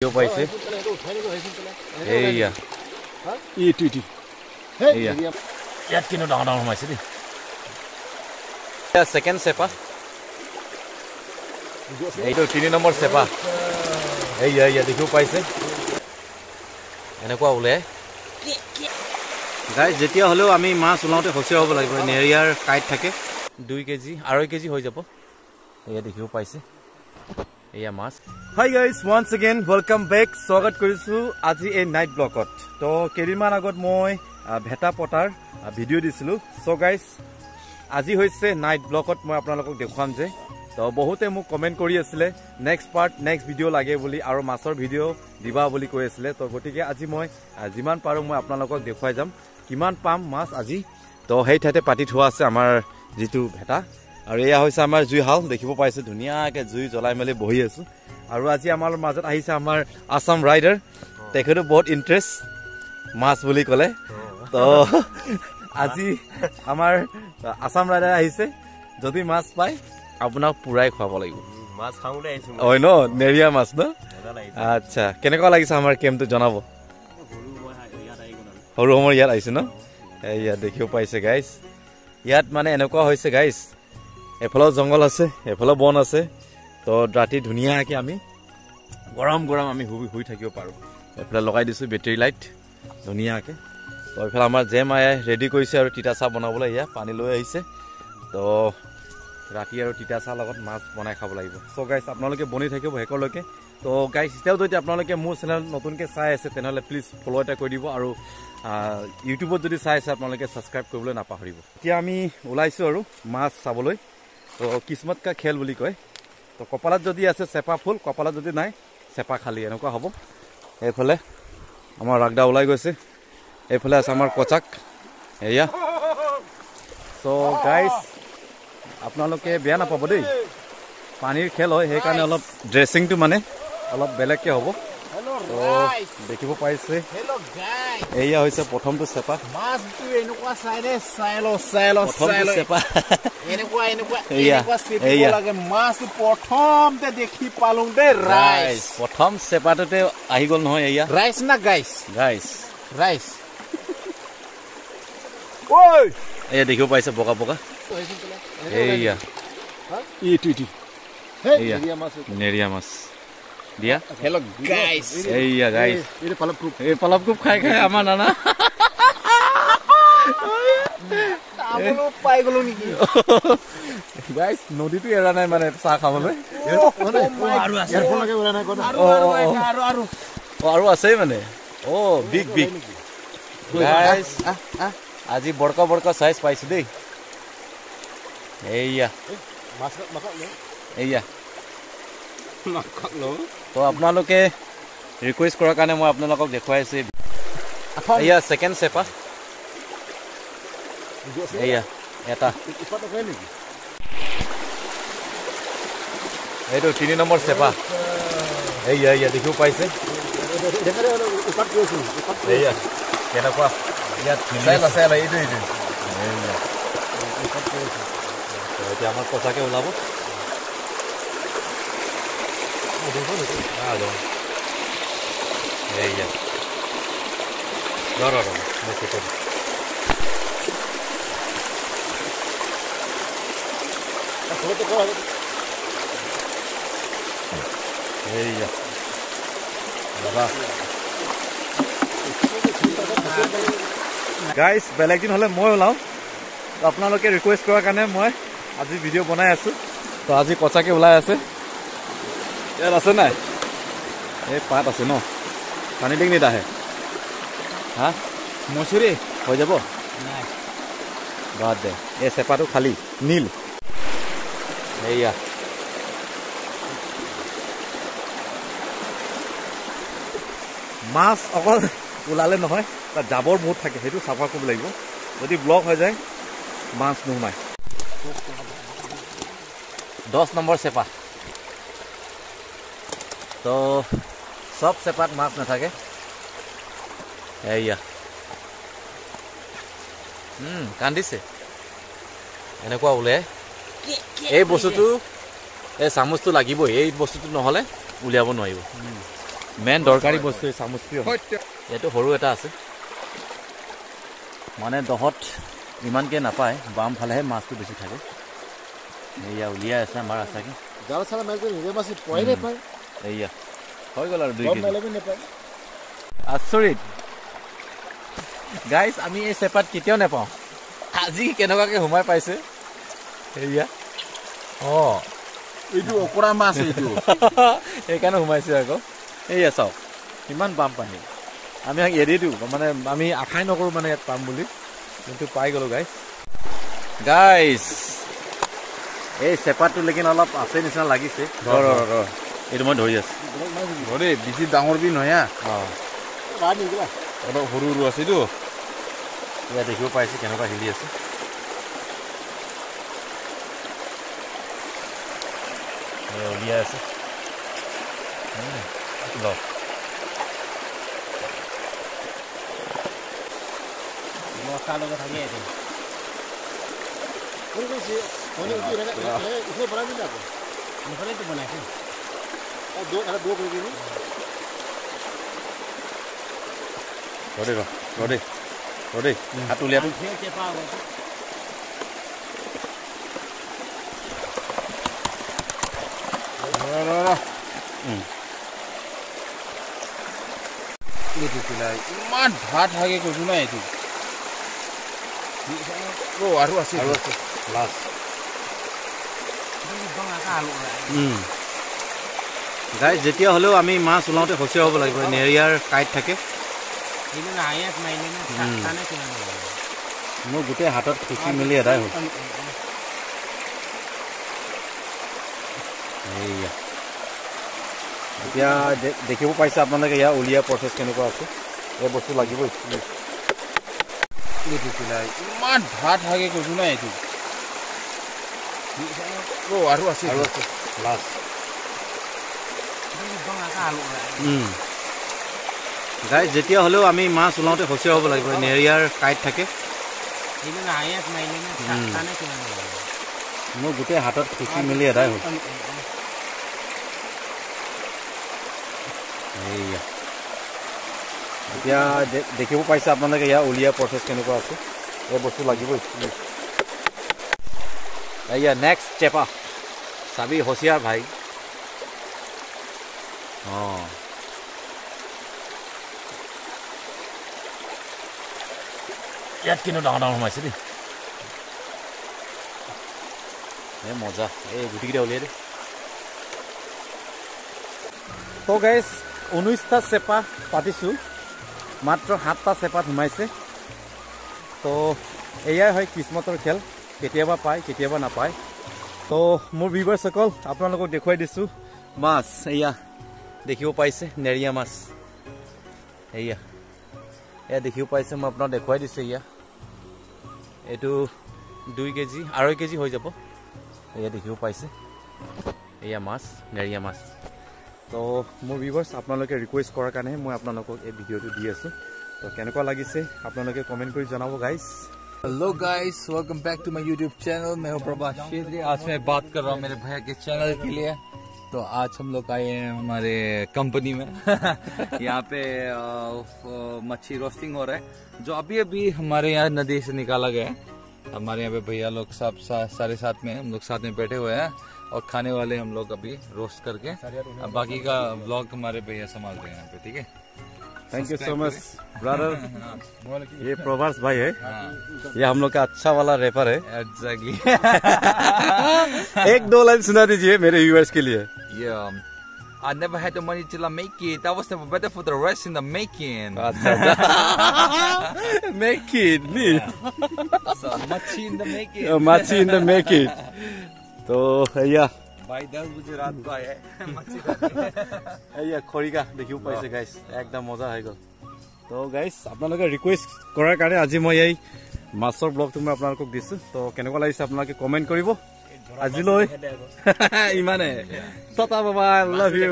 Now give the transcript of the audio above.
Yo paise. Eya. Iti. Eya. Yat kino dang homaise di. Second sepa. Eito 3 number sepa. Eya dekhibo paise. Enekwa ule. Guys jetia holo ami maছ উলাওতে হসে হ'ব লাগিব নেৰিয়াৰ kite থাকে 2 KG 2.5 KG হৈ যাব এয়া দেখিব পাইছে এয়া মাছ hi guys once again welcome back স্বাগত কৰিছো আজি এই নাইট ব্লগত তো কেৰিমান আগত মই ভেটা পটাৰ ভিডিও দিছিলো সো গাইস আজি হৈছে নাইট ব্লগত মই আপোনালোকক দেখুৱাম যে তো বহুতে মোক কমেন্ট কৰি আছিল নেক্সট পাৰ্ট নেক্সট ভিডিও লাগে বুলি আৰু মাছৰ ভিডিও দিবা বুলি কৈ আছিল তো গটিকে আজি মই যিমান পাৰো মই আপোনালোকক দেখুৱাই যাম কিমান পাম মাছ আজি তো হেই ঠাইতে পাতি থোৱা আছে আমাৰ জিতু ভেটা আৰু এয়া হৈছে আমাৰ জুই হাল দেখিব পাইছে ধুনিয়াকে জুই জ্বলাই মেলি বহি আছো আৰু আজি আমাৰ মাজত আহিছে আমাৰ আসাম ৰাইডাৰ তেখেতো বহুত ইন্টাৰেষ্ট মাছ বুলি কলে তো আজি আমাৰ আসাম ৰাইডাৰ আহিছে যদি মাছ পাই আপোনাক পুৰাই খুৱাব লাগিব মাছ খাওঁতে আহিছো হয় ন নেৰিয়া মাছ ন আচ্ছা কেনেকুৱা লাগিছে আমাৰ কেমটো জনাব সৰু সময় ইয়াত আহিছে ন এয়া দেখিব পাইছে গাইস ইয়াত মানে এনেকুৱা হৈছে গাইস এফালে জংগল আছে এফালে বন আছে তো ৰাতি ধুনিয়াকে আমি গৰম আমি হুই থাকিব পাৰো এফালে লগাই দিছো বেটাৰী লাইট ধুনিয়াকে তো এফালে আমাৰ জেম আই ৰেডি কৰিছে আৰু তিতা চাহ বনাবলৈ ইয়া পানী লৈ আহিছে তো ৰাতি আৰু তিতা চাহ লগত মাছ বনাই খাব লাগিব সো গাইস আপোনালোকে বনি থাকিব হেকলৈকে তো গাইস এতিয়াও যদি আপোনালোকে মোৰ চেনেল নতুনকে চাই আছে তেনেহলে প্লিজ ফলো এটা কৰি দিব আৰু ইউটিউবত যদি চাই আছে আপোনালোকে সাবস্ক্ৰাইব কৰিবলৈ নাপাহৰিব এতিয়া আমি ওলাইছো আৰু মাছ চাবলৈ তো কিসমত কা খেল বুলি কয় তো কপালত যদি আছে চেপা ফুল কপালত যদি নাই চেপা খালি এনেকুৱা হ'ব এইফালে আমাৰ ৰাগদা ওলাই গৈছে এইফালে আছে আমাৰ কচাক এয়া সো গাইস আপোনালোকে বেয়া নাপাব দেই পানীৰ খেল হয় সেইকাৰণে অলপ ড্ৰেছিংটো মানে অলপ বেলেগকে হ'ব তো দেখিব পাইছে এয়া হৈছে প্ৰথমটো চেপা মাছটো এনেকুৱা চাইৰে চাইলো চেপা এনেকুৱা চিটিব লাগে মাছ প্ৰথমতে দেখি পালুং দে ৰাইস প্ৰথম চেপাটোতে আহি গল নহয় এয়া ৰাইস না গাইস ৰাইস ঐ এয়া দেখিব পাইছে বগা বগা এয়া ইটি এয়া নেৰিয়া মাছ দিয়া হেল্ল গাইস এয়া গাইস এই পালপ কুপ খাই আমাৰ নানা আমলো পাই গলো নেকি গাইস নদীটো এৰা নাই মানে চাহ খাবলৈ আৰু আছে মানে ও বিগ গাইস আজি বড়কা সাইজ পাইছো দেই এয়া এয়া তো আপোনালোকে ৰিকুৱেষ্ট কৰাৰ কাৰণে মই আপোনালোকক দেখুৱাই আছো এয়া সেকেন্ড চেপা এয়া এটা এইটো 3 নম্বৰ চেপা এয়া দেখিব পাইছে এয়া কেনেকুৱা ইয়াত আছে এইটো এতিয়া আমাৰ কচাকে ওলাব এয়া গাইস বেলেগ দিন হলে মই ওলাও আপোনালোকে ৰিকুৱেষ্ট কৰাৰ কাৰণে মই আজি ভিডিও বনাই আছো তো আজি কচাকে ওলাই আছে ইয়াত আছে নাই এই পাত আছে ন পানী ডিঙিত আহে হা মচুৰি হৈ যাব নাই বাদ দে এই চেপাটো খালি নীল এয়া মাছ অকল ওলালে নহয় তাত জাবৰ বহুত থাকে সেইটো চাফা কৰিব লাগিব যদি ব্লক হৈ যায় মাছ নোসোমায় 10 নম্বৰ চেপা তো সব চেপাত মাছ নাথাকে এয়া কান্দিছে এনেকুৱা ওলাই এই বস্তুটো এই চামুচটো লাগিবই এই বস্তুটো নহলে উলিয়াব নোৱাৰিব মেইন দৰকাৰী বস্তু চামুচটো এইটো সৰু এটা আছে মানে দহত ইমানকৈ নাপায় বাম ফালেহে মাছটো বেছি থাকে এয়া উলিয়াই আছে আমাৰ আছাকে জাল চালা মাছ নিজে মাছ পয় নাপায় এয়া হৈ গ'ল আৰু 2 কেজি নাপায় আচৰিত গাইজ আমি এই চেপাত কেতিয়াও নাপাওঁ আজি কেনেকুৱাকৈ সোমাই পাইছে এয়া এইটো অকৰা মাছ এইটো সেইকাৰণে সোমাইছে আকৌ এয়া চাওক কিমান বাম পানী আমি এৰি দিওঁ মানে আমি আশাই নকৰোঁ মানে ইয়াত পাম বুলি কিন্তু পাই গ'লোঁ গাইজ এই চেপাটো লেকিন অলপ আছে নিচিনা লাগিছে এইটো মই ধৰি আছো ধৰে বেছি ডাঙৰ বি নহয় অলপ সৰু সৰু আছে এইটো এয়া দেখিব পাইছে কেনেকুৱা হিলি আছে উলিয়াই আছে হাত উলিয়াটো ইমান ভাত থাকে কৈছো না এইটো আৰু আছে গাইজ যেতিয়া হ'লেও আমি মাছ ওলাওঁতে সঁচিয়া হ'ব লাগিব নেৰিয়াৰ কাইট থাকে মোৰ গোটেই হাতত খুচি মেলি এদাই হ'ল এয়া এতিয়া দেখিব পাইছে আপোনালোকে ইয়াৰ উলিওৱা প্ৰচেছ কেনেকুৱা আছে এই বস্তু লাগিবই ইমান ভাত থাকে কৈছো না এইটো আৰু আছে গাইজ যেতিয়া হ'লেও আমি মাছ ওলাওঁতে সঁচিয়া হ'ব লাগিব নেৰিয়াৰ কাইট থাকে মোৰ গোটেই হাতত খুচি মেলি এদাই হ'ল এয়া এতিয়া দেখিব পাইছে আপোনালোকে ইয়াৰ উলিওৱা প্ৰচেছ কেনেকুৱা আছে এই বস্তু লাগিবই এয়া নেক্সট চেপা চাবি হোচিয়াৰ ভাই ইয়াত কিন্তু ডাঙৰ ডাঙৰ সোমাইছে দেই এই মজা এই গুটিকেইটা উলিয়াই দে তো গাইজ 19টা চেপা পাতিছোঁ মাত্ৰ 7টা চেপাত সোমাইছে তো এয়াই হয় কিসমতৰ খেল কেতিয়াবা পায় কেতিয়াবা নাপায় তো মোৰ ভিউৱাৰ্ছসকল আপোনালোকক দেখুৱাই দিছোঁ মাছ এয়া দেখিব পাইছে নেৰিয়া মাছ এয়া দেখিব পাইছে মই আপোনাক দেখুৱাই দিছোঁ এয়া এইটো 2 কেজি 2.5 কেজি হৈ যাব এয়া দেখিব পাইছে এয়া মাছ নেৰিয়া মাছ তো মোৰ ভিউৱাৰ্ছ আপোনালোকে ৰিকুৱেষ্ট কৰাৰ কাৰণে মই আপোনালোকক এই ভিডিঅ'টো দি আছোঁ তো কেনেকুৱা লাগিছে আপোনালোকে কমেণ্ট কৰি জনাব guys hello guys welcome back to my YouTube channel मैं हूं प्रभास शेत्री आज मैं बात कर रहा हूं मेरे भैया के चैनल के लिए तो आज हम लोग आए हैं हमारे कंपनी में यहाँ पे मच्छी रोस्टिंग हो रहा है जो अभी अभी हमारे यहाँ नदी से निकाला गया है हमारे यहाँ पे भैया लोग सब सारे साथ में हम लोग साथ में बैठे हुए हैं और खाने वाले हम लोग अभी रोस्ट करके बाकी का व्लॉग हमारे भैया संभाल रहे हैं यहाँ पे ठीक है thank you so much brother ये प्रभास भाई है ये हम लोग का अच्छा वाला रैपर है एग्जैक्टली 1-2 लाइन सुना दीजिए मेरे व्यूअर्स के लिए I never had the money till I make it. That was never better for the rest in the making. Make it, me. So machi in the making. Machi in the making. तो yeah. भाई 10 बजे रात को आया है मच्छी एया खरिका देखियो पाइसे guys एकदम मजा হৈ গল তো গাইস আপোনালোকে ৰিকুৱেষ্ট কৰাৰ কাৰণে আজি মই এই মাছৰ ব্লগটো মই আপোনালোকক দিছো তো কেনেকুৱা লাগিছে আপোনালোকে কমেন্ট কৰিব আজিলৈ ইমানে tata bye bye love you